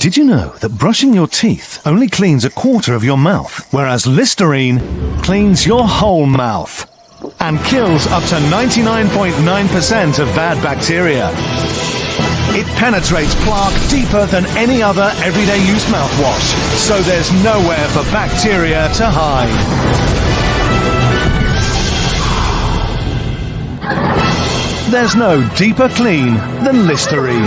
Did you know that brushing your teeth only cleans a quarter of your mouth, whereas Listerine cleans your whole mouth and kills up to 99.9% of bad bacteria? It penetrates plaque deeper than any other everyday use mouthwash, so there's nowhere for bacteria to hide. There's no deeper clean than Listerine.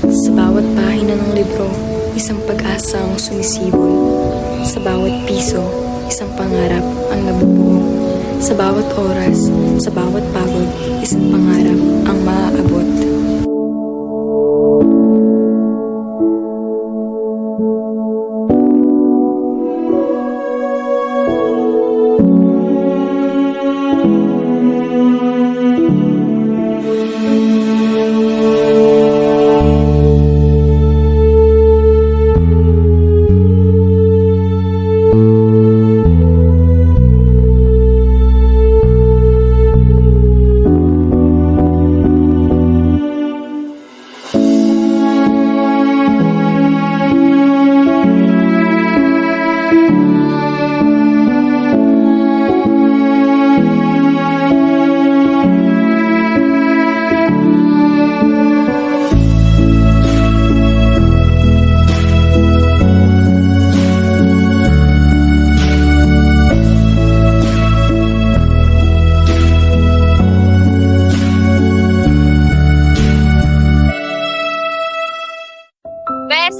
Sa bawat pahina ng libro, isang pag-asa ang sumisibol. Sa bawat piso, isang pangarap ang nabubuo. Sa bawat oras, sa bawat pagod, isang pangarap ang maaabot.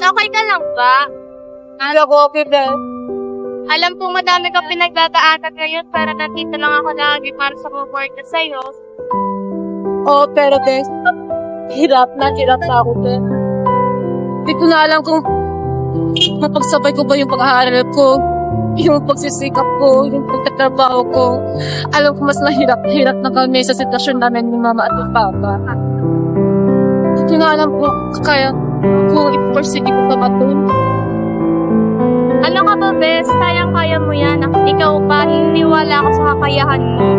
Okay ka lang ba? Ako okay din. Alam kong madami kang pinagdadaanan ngayon para nandito lang ako lagi para sa support na sa'yo. Oo, pero Des, hirap na ako, Des. Hindi ko na alam kung mapagsabay ko ba yung pag-aaral ko, yung pagsisikap ko, yung pagtatrabaho ko. Alam ko mas mahirap na kami sa sitwasyon namin ni Mama at ni Papa. Hindi ko na alam kung ipursige ko pa ba ito. Ano ka ba, Bes? Kayang-kaya mo yan. Ikaw pa, niniwala ako sa kakayahan mo.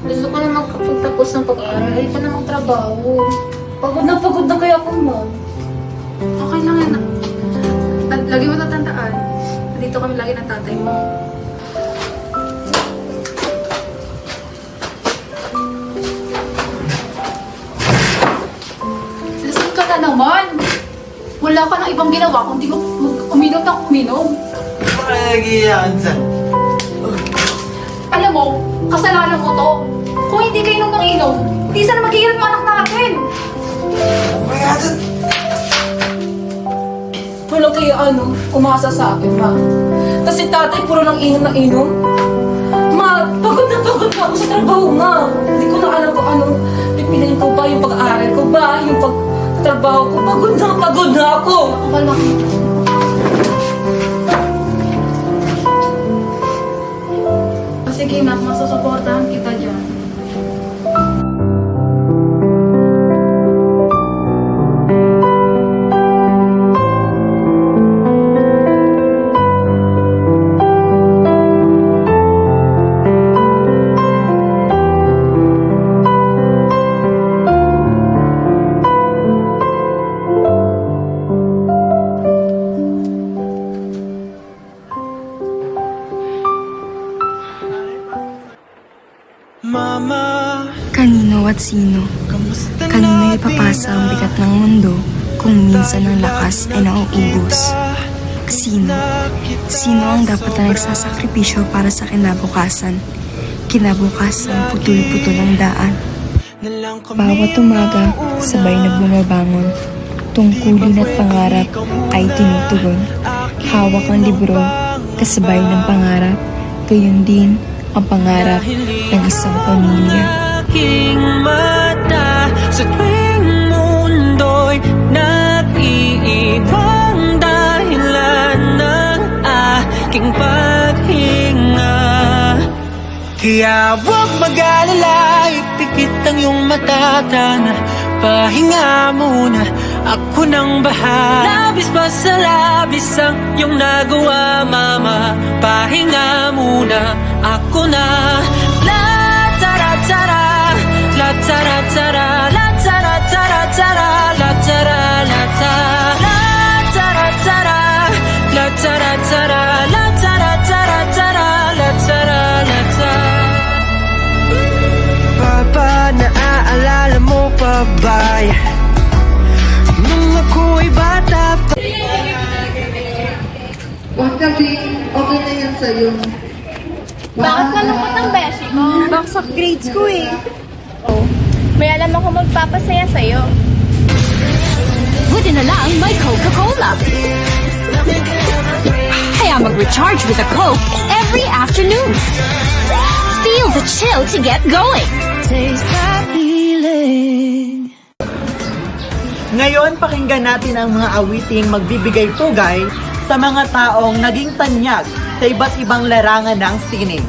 Gusto ko na magkapagtapos ng pag-aaral. Ay pa na magtrabaho. Pagod na kaya ako, Mom. Okay lang yan. Lagi mo tatandaan. Nandito kami lagi ng tatay mo. Lasing ka na naman. Wala ka nang ibang ginawa kundi uminom ng uminom. Bakit nag-iiyakan dyan? Alam mo, kasalanan mo to. Kung hindi ka inom ng inom, hindi sana mag-iinom yung anak natin. Kaya dyan! Walang kayo umasa sa akin, Ma. Tapos si tatay puro lang inom na inom. Ma, pagod na ako sa trabaho, Ma. Hindi ko na alam kung ano. Pipiliin ko ba yung pag-aaral ko ba? Yung pagtrabaho ko? Pagod na ako. Kalma. Sige, Nak, masusuportahan kita dyan. Kanino at sino? Kanino ipapasa ang bigat ng mundo kung minsan ang lakas ay nauubos? Sino? Sino ang dapat na nagsasakripisyo para sa kinabukasan? Kinabukasan putol-putol ang daan. Bawat umaga, sabay na bumabangon. Tungkulin at pangarap ay tinutugon. Hawak ang libro, kasabay ng pangarap. Gayon din ang pangarap ng isang pamilya. Aking mata sa tuwing mundo'y nag-iibang dahilan ng aking paghinga. Kaya huwag mag-alala, ipikit ang iyong mata, tana, pahinga muna, ako nang bahala. Labis pa sa labis ang iyong nagawa, mama, pahinga muna, ako na. La tara tara, la tara tara, la tara tara tara, la tara la tara, la tara tara, la tara tara, la tara tara tara, la tara la tara. Papa, naaalala mo pa ba nung ako'y bata pa? Huwag kasi, okay na yan sa'yo. Bakit malungkot ang beshi mo? Baksak grades ko eh. May alam ako magpapasaya sa'yo. Buti na lang may Coca-Cola. Kaya mag-recharge with a Coke every afternoon. Feel the chill to get going. Taste that feeling. Ngayon, pakinggan natin ang mga awiting magbibigay pugay sa mga taong naging tanyag sa iba't ibang larangan ng sining.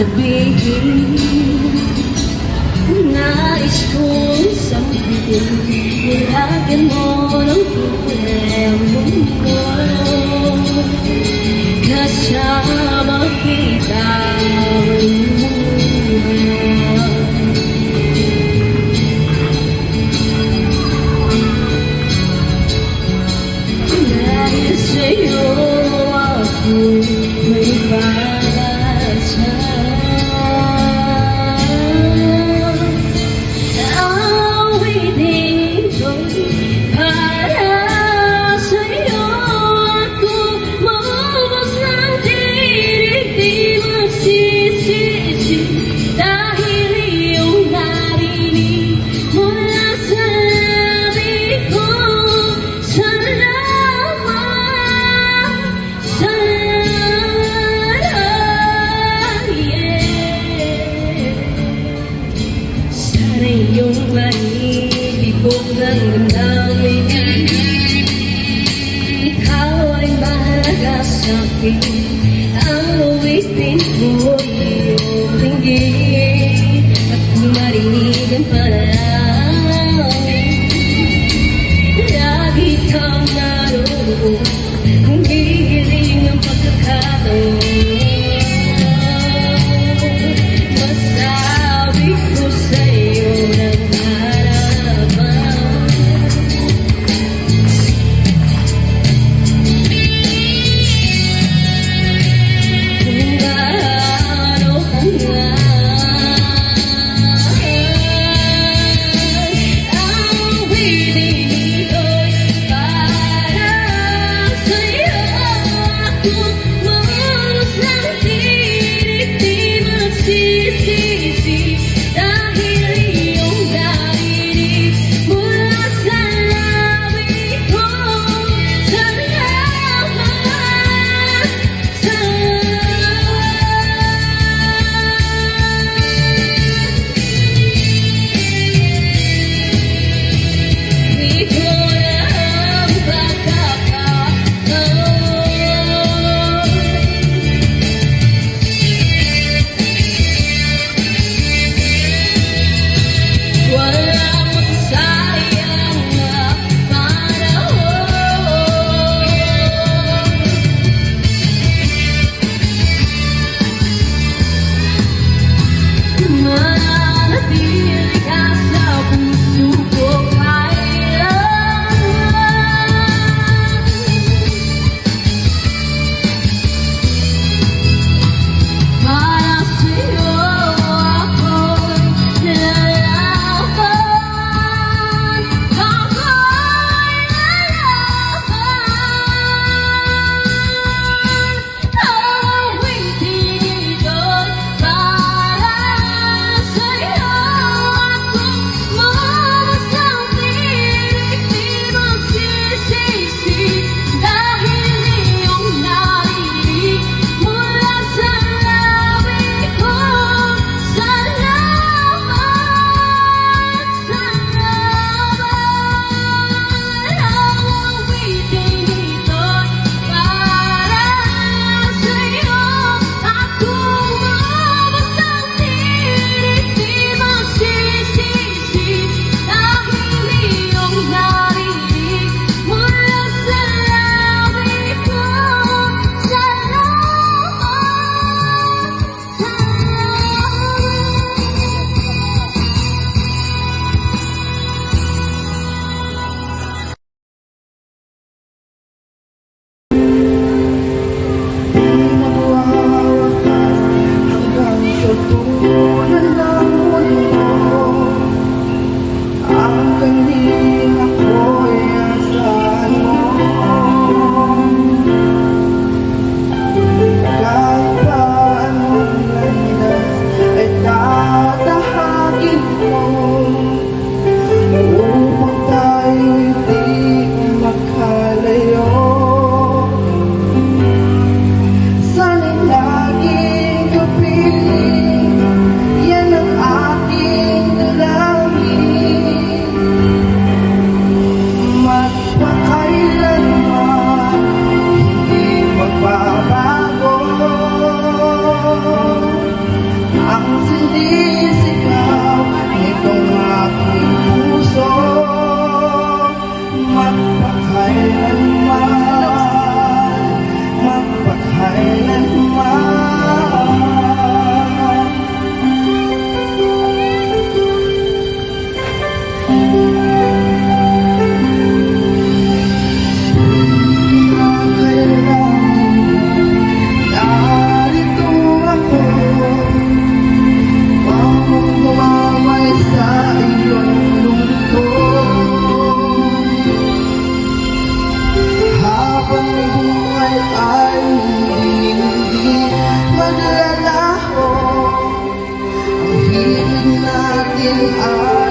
sabihin. Nais kong sabihin, nilagyan mo ng kulay ang mundo. Kasama kita ang dahil sa'yo ako may pag-asa. Awitin ko para sa'yo ako maubos ng tirik, di magsisisi dahil iyong narinig mula sa labi ko. Salamat, salamat, yeah. Sana iyong maibigong ng damdamin, ikaw ay mahalaga sa'kin. Ang awitin ko iyong ringgit at kung marinig ang panalangin, lagi kang naroon kung gigiling ang pagkakataon. Masabi ko sa'yo ng harapan,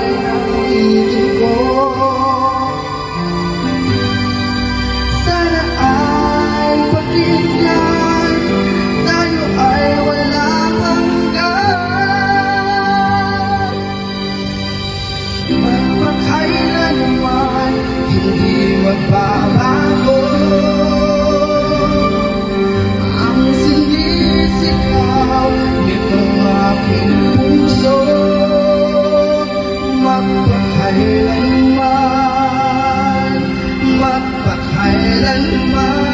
ay naiibig ko. Sana ay pakinggan, tayo ay walang hanggan. Magpakailanman hindi magbabago ang sinisigaw nitong aking puso. Magpakailanman, magpakailanman.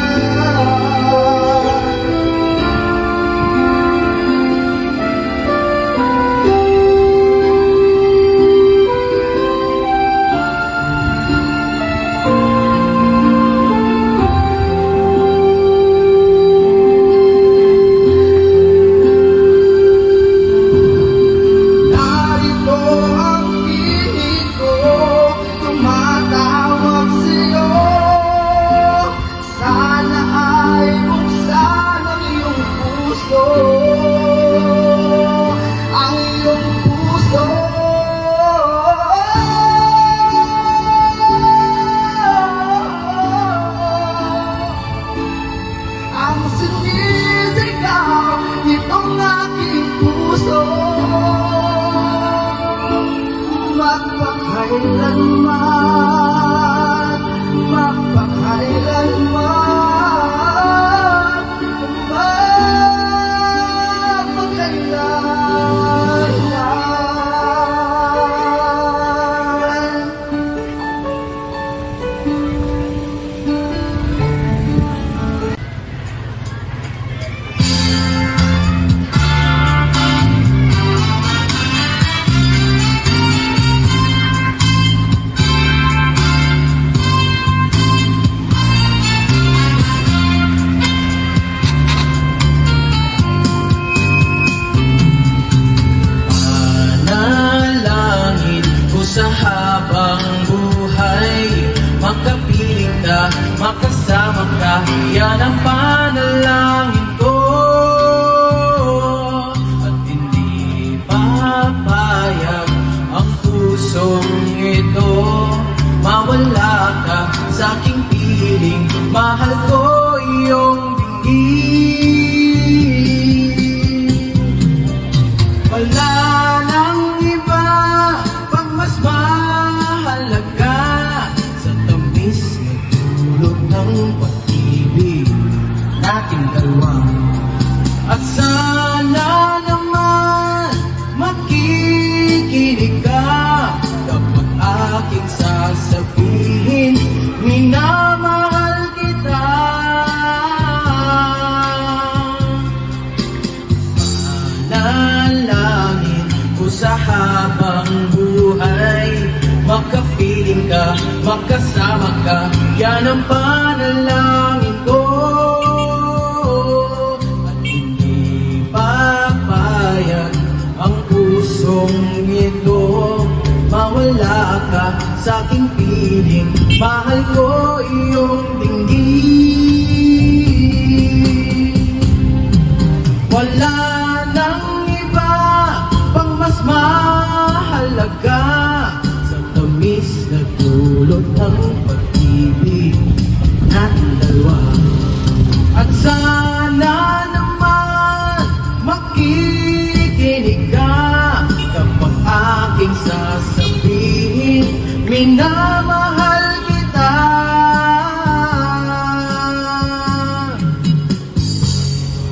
Narito ang piling ko, tumatawag sa'yo. Sana ay buksan ang iyong puso, ang iyong puso. Ang sinisigaw nitong aking puso. Magpakailanman, magpakailanman, magpakailanman. Panalangin ko sa habang buhay, makapiling ka, makasama ka, yan ang panalangin ko. At hindi papayag ang pusong ito, mawala ka sa aking piling, mahal ko iyong dinggin. Wala nang iba pang mas mahalaga sa tamis na dulot ng pag-ibig nating dalawa. At sana naman makikinig ka kapag aking sasabihin, minamahal kita. Panalangin ko sa habang buhay, makapiling ka, makasama ka, yan ang panalangin ko. At hindi papayag ang pusong ito, mawala ka sa aking piling, mahal ko iyong dinggin. Wala nang iba pang mas mahalaga sa tamis na dulot ng pag-ibig natin dalawa. At sana naman makikinig ka kapag aking sasabihin, minamahal kita.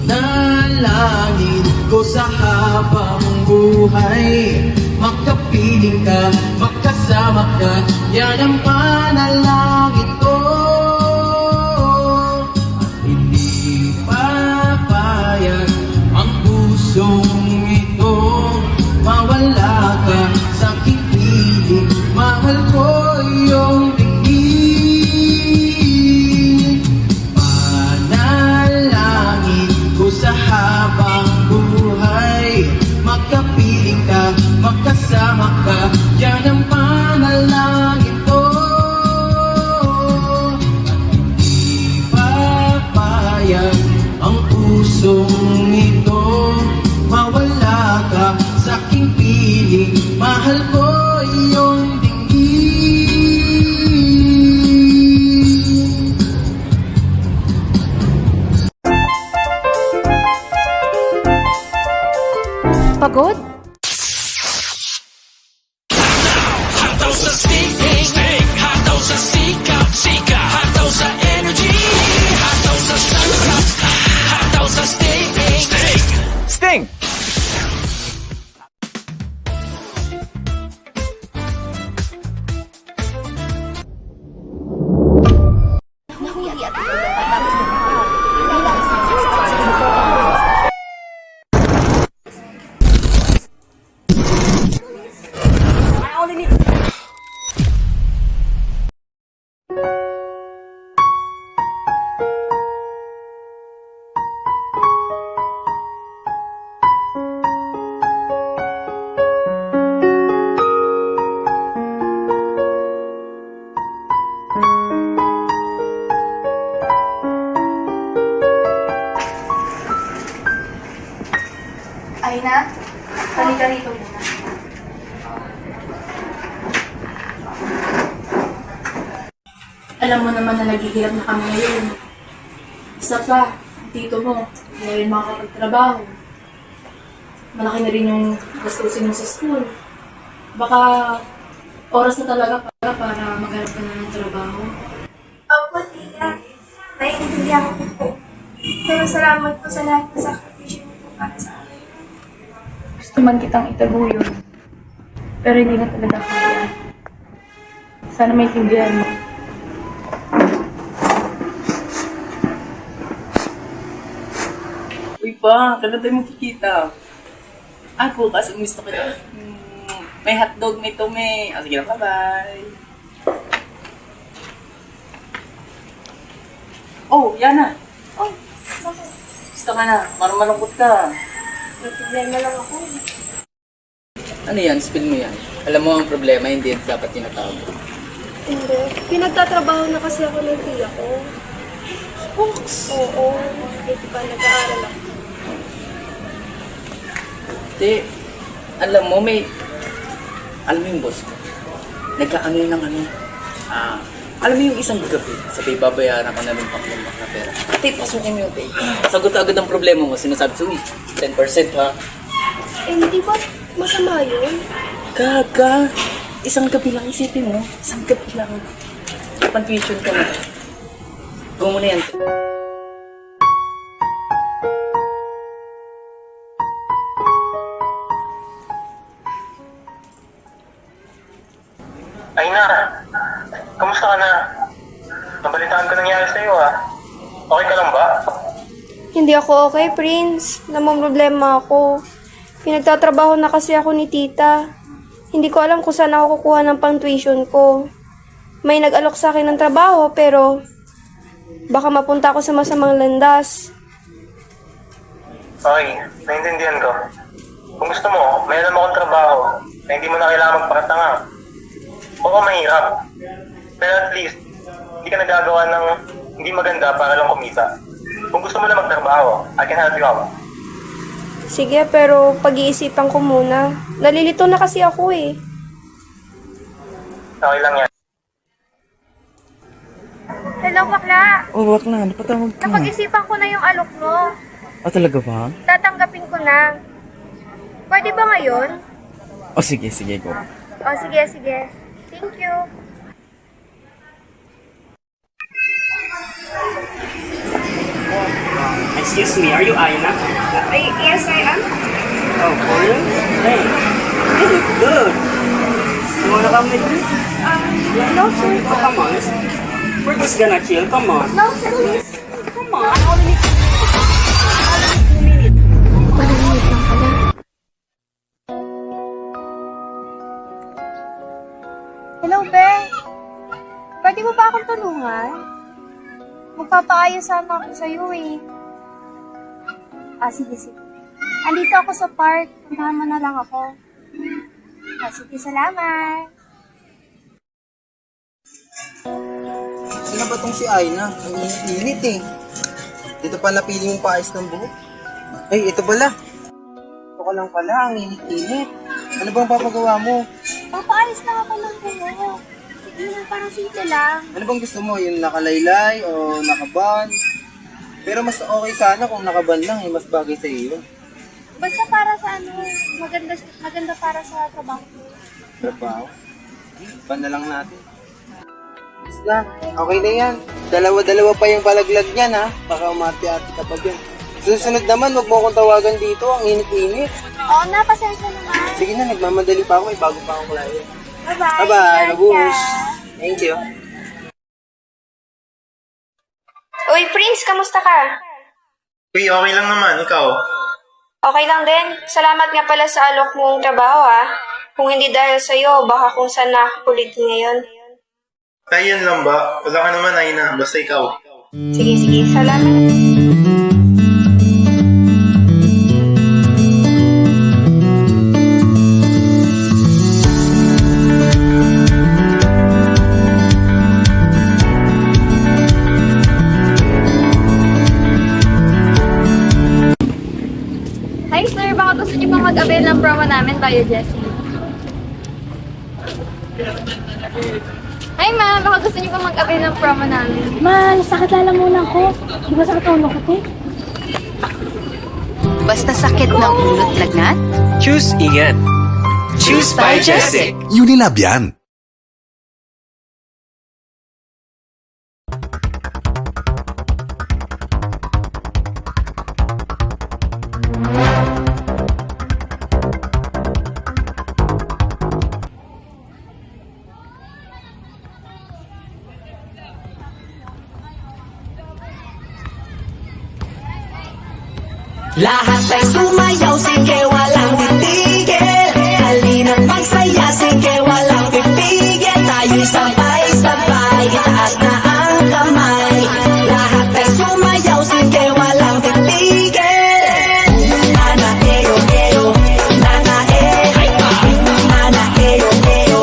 Nalangin ko sa habang buhay, makapiling ka, makasama ka, yan ang panalangin ko. At hindi papayag ang pusong ito, mawala ka sa aking piling, mahal ko iyong dinggin. Panalangin ko sa habang buhay, makapiling ka, makasama ka, yan ang panalangin ko. Ay na, halika rito muna. Alam mo naman na naghihirap na kami ngayon. Isa pa, tito mo, hindi na rin makakapagtrabaho. Malaki na rin yung gastusin mo sa school. Baka oras na talaga para maghanap ka na ng trabaho. Opo, tita. Naiintindihan ko po. Pero salamat po sa lahat ng sakripisyo mo po para sa akin. Gusto man kitang itaguyod. Pero hindi na talaga kaya. Sana maintindihan mo. Uy pa, kailan tayo magkikita? Ako kasi gusto ko na. May hotdog, may tome. Sige na, bye-bye. Oh, Yana. Oh, bakit? Gusto ka na. Parang malungkot ka. May problema lang ako. Ano yan? Spill mo yan. Alam mo ang problema, hindi yan dapat tinatawag. Hindi. Pinagtatrabaho na kasi ako ng tiya ko. Books? Oo. Ito pa, nag-aaral ako. Hindi. Alam mo, alam mo yung boss ko. Nagkaano yun ng ano. Alam mo yung isang gabi, sabi babayaran ko na lumpak na pera. Ate, pasukin mo yung take. Sagot agad ang problema mo. Sinasabi ko, 10% ha. Eh, hindi ba masama yun? Gaga. Isang gabi lang isipin mo. Isang gabi lang. Pag-tuition ka na. Go mo na yan. Ay na, kamusta ka na? Nabalitaan ko nangyari sa'yo Okay ka lang ba? Hindi ako okay, Prince. Namamroblema ako. Pinagtatrabaho na kasi ako ni tita. Hindi ko alam kung saan ako kukuha ng pang-tuition ko. May nag-alok sa akin ng trabaho, pero baka mapunta ako sa masamang landas. Okay, naiintindihan ko. Kung gusto mo, may alam akong trabaho na hindi mo na kailangan magpakatanga. Oo, mahirap. Pero at least, hindi ka nagagawa ng hindi maganda para lang kumita. Kung gusto mo na magtrabaho, I can help you out. Sige, pero pag-iisipan ko muna. Nalilito na kasi ako eh. Okay lang yan. Hello, bakla. Oh, wak na. Napatawag ka. Napag-isipan ko na yung alok mo. Talaga ba? Tatanggapin ko na. Pwede ba ngayon? Sige, go. Sige. Thank you. Excuse me, are you Aina? Yes, I am. Oh, Korean? Hey, you look good. You wanna come with me? No, sir. Oh, come on. We're just gonna chill. Come on. No, sir, please. Come on. I only need 2 minutes. Panaginip lang pala. Hello, Be. Pwede mo ba akong tulungan? Magpapaayos sana ako sa'yo eh. Sige. Andito ako sa park. Puntahan mo na lang ako. Sige, salamat. Sino ba tong si Aina? Ang init eh. Dito pa napili mong paayos ng buhok. Ay, ito pala. Ito ka lang pala, ang init-init. Ano bang papagawa mo? Papaayos lang ako ng buhok. Sige na, parang simple lang. Ano bang gusto mo? Yung nakalaylay o nakaban? Pero mas okay sana kung nakaban lang mas bagay sa iyo. Basta para sa maganda para sa trabaho ko. Trabaho? Ban na lang natin. Basta, okay na yan. Dalawa-dalawa pa yung palaglag niyan ha. Baka umarte-arte ka pa dyan. Susunod naman, huwag mo akong tawagan dito. Ang init-init. Oo na, pasensya naman. Sige na, nagmamadali pa ako. May bago pa akong client. Bye-bye. Bye-bye. Mabuhos. Thank you. Uy, Prince, kamusta ka? Uy, okay lang naman. Ikaw? Okay lang din. Salamat nga pala sa alok mong trabaho ah. Kung hindi dahil sa'yo, baka kung saan nakakulit ngayon. Kaya yan lang ba? Wala ka naman, Aina. Basta ikaw. Sige. Salamat. Hi sir, baka gusto niyo pang mag-avail ng promo namin via Jessie. Hi ma'am, baka gusto niyo pang mag-avail ng promo namin. Man, sakit lalamunan ko. Di ba sakit ang ulo ko, te? Basta sakit ng ulo't lagnat? Choose ingat. Choose by Jessic. Unilab yan. Lahat ay sumayaw, sige walang titigil. Halina't magsaya, sige walang pipigil. Tayo'y sabay-sabay, itaas na ang kamay. Lahat ay sumayaw, sige walang titigil. Nana, eyo, eyo, nana, nana, eyo, eyo,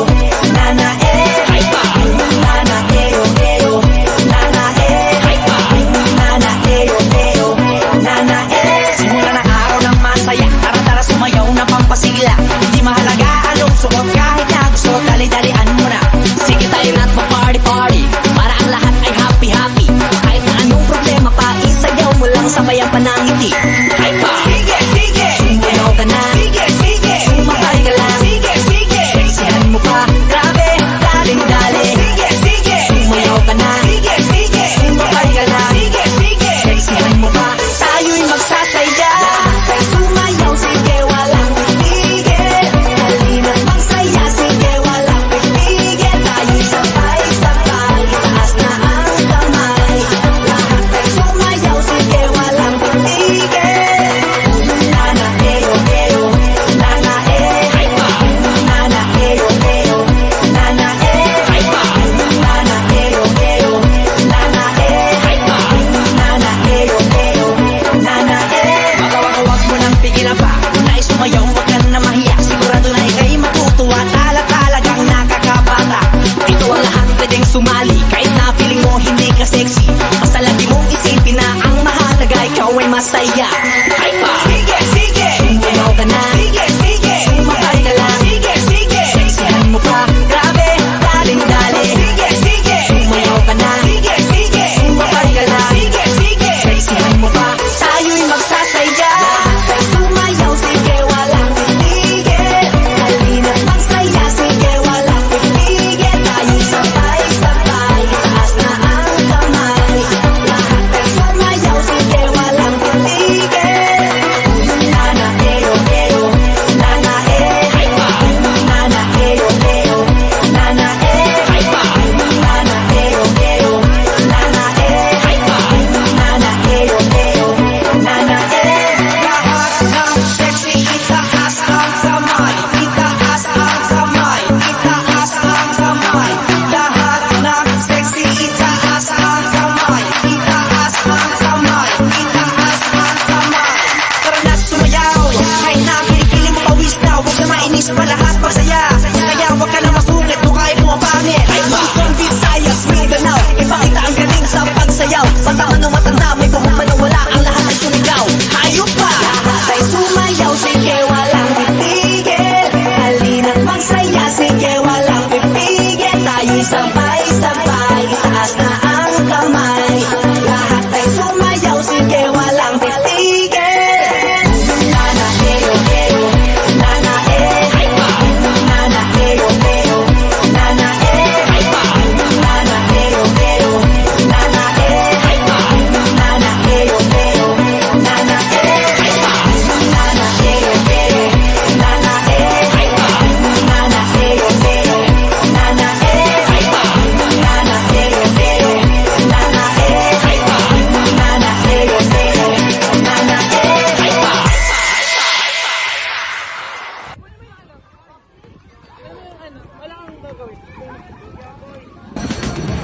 nana, nana, eyo, eyo, nana, nana, eyo, eyo, nana, simula ng araw ng masaya. Tara-tara,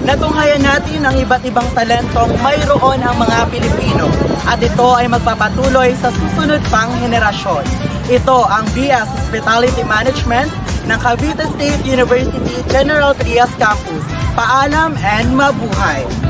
Natunghayan natin ang iba't ibang talentong mayroon ang mga Pilipino at ito ay magpapatuloy sa susunod pang henerasyon. Ito ang BS Hospitality Management ng Cavite State University General Trias Campus. Paalam and mabuhay!